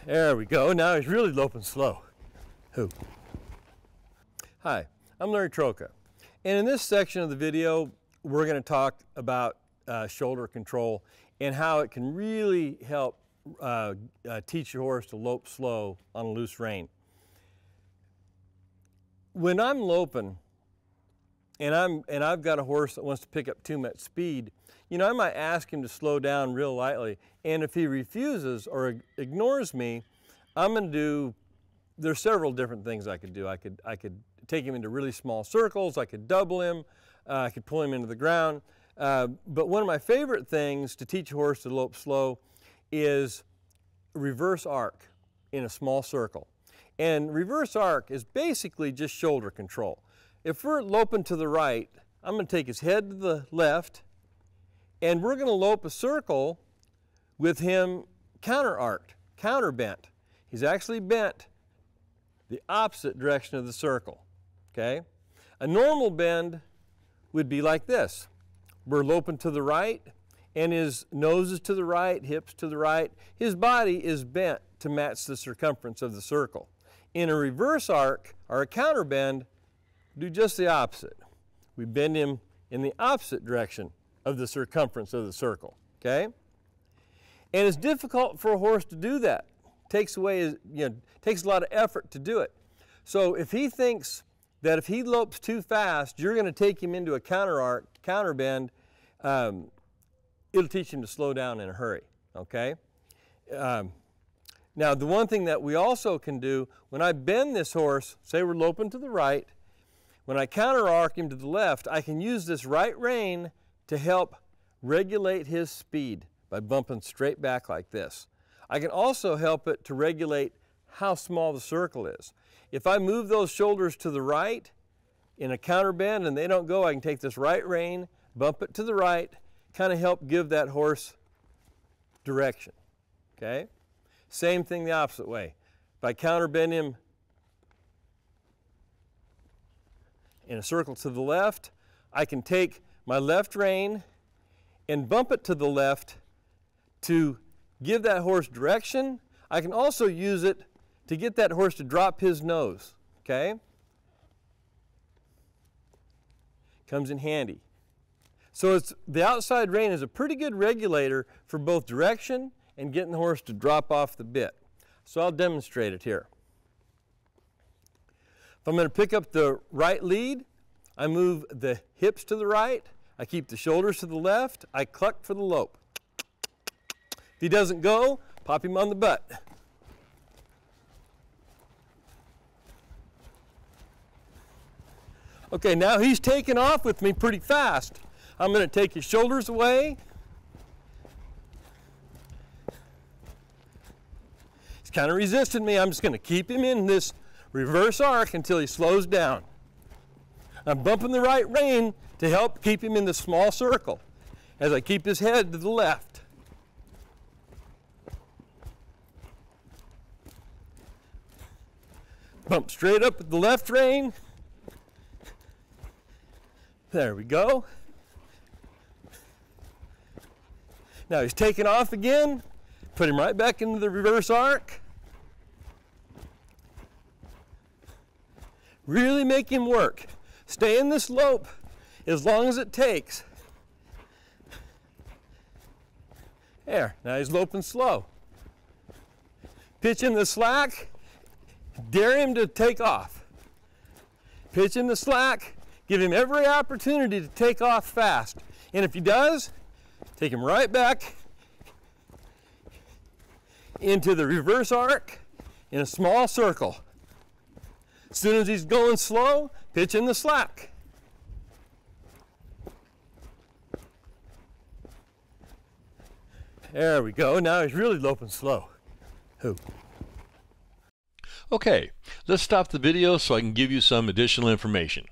There we go. Now he's really loping slow. Who? Hi, I'm Larry Trocha. And in this section of the video, we're going to talk about shoulder control and how it can really help teach your horse to lope slow on a loose rein. When I'm loping and I've got a horse that wants to pick up too much speed, you know, I might ask him to slow down real lightly, and if he refuses or ignores me, I'm going to do, there's several different things I could do. I could take him into really small circles, I could double him, I could pull him into the ground. But one of my favorite things to teach a horse to lope slow is reverse arc in a small circle. And reverse arc is basically just shoulder control. If we're loping to the right, I'm going to take his head to the left, and we're going to lope a circle with him counter-arced, counter-bent. He's actually bent the opposite direction of the circle, okay? A normal bend would be like this. We're loping to the right, and his nose is to the right, hips to the right. His body is bent to match the circumference of the circle. In a reverse arc, or a counter bend, do just the opposite. We bend him in the opposite direction of the circumference of the circle, okay? And it's difficult for a horse to do that. Takes away, takes a lot of effort to do it. So if he thinks that if he lopes too fast, you're going to take him into a counter arc, counter bend, it'll teach him to slow down in a hurry, okay? Now, the one thing that we also can do, when I bend this horse, say we're loping to the right, when I counter arc him to the left, I can use this right rein to help regulate his speed by bumping straight back like this. I can also help it to regulate how small the circle is. If I move those shoulders to the right in a counter bend and they don't go, I can take this right rein, bump it to the right, kind of help give that horse direction, okay? Same thing the opposite way. If I counter bend him in a circle to the left, I can take my left rein and bump it to the left to give that horse direction. I can also use it to get that horse to drop his nose, okay? Comes in handy. So the outside rein is a pretty good regulator for both direction and getting the horse to drop off the bit. So I'll demonstrate it here. If I'm going to pick up the right lead, I move the hips to the right, I keep the shoulders to the left, I cluck for the lope. If he doesn't go, pop him on the butt. Okay, now he's taking off with me pretty fast. I'm going to take his shoulders away. He's kind of resisting me. I'm just going to keep him in this reverse arc until he slows down. I'm bumping the right rein to help keep him in the small circle as I keep his head to the left. Bump straight up with the left rein. There we go. Now he's taking off again. Put him right back into the reverse arc. Really make him work. Stay in this lope as long as it takes. There, now he's loping slow. Pitch him the slack, dare him to take off. Pitch him the slack, give him every opportunity to take off fast. And if he does, take him right back into the reverse arc in a small circle. As soon as he's going slow, pitch in the slack. There we go. Now he's really loping slow. Who? Okay, let's stop the video so I can give you some additional information.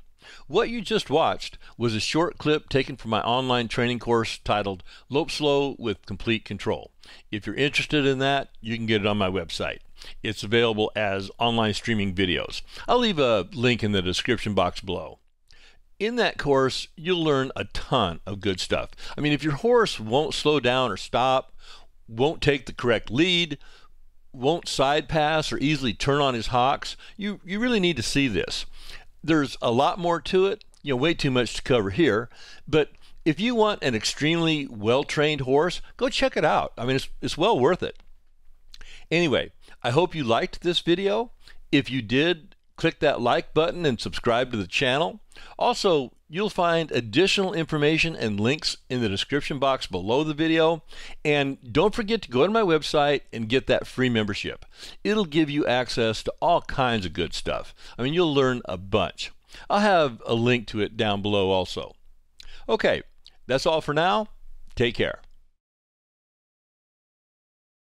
What you just watched was a short clip taken from my online training course titled Lope Slow with Complete Control. If you're interested in that, you can get it on my website. It's available as online streaming videos. I'll leave a link in the description box below. In that course, you'll learn a ton of good stuff. I mean, if your horse won't slow down or stop, won't take the correct lead, won't side pass or easily turn on his hocks, you really need to see this. There's a lot more to it, way too much to cover here, but if you want an extremely well-trained horse, go check it out. I mean, it's well worth it. Anyway, I hope you liked this video. If you did, click that like button and subscribe to the channel. Also, you'll find additional information and links in the description box below the video. And don't forget to go to my website and get that free membership. It'll give you access to all kinds of good stuff. I mean, you'll learn a bunch. I'll have a link to it down below also. Okay, that's all for now. Take care.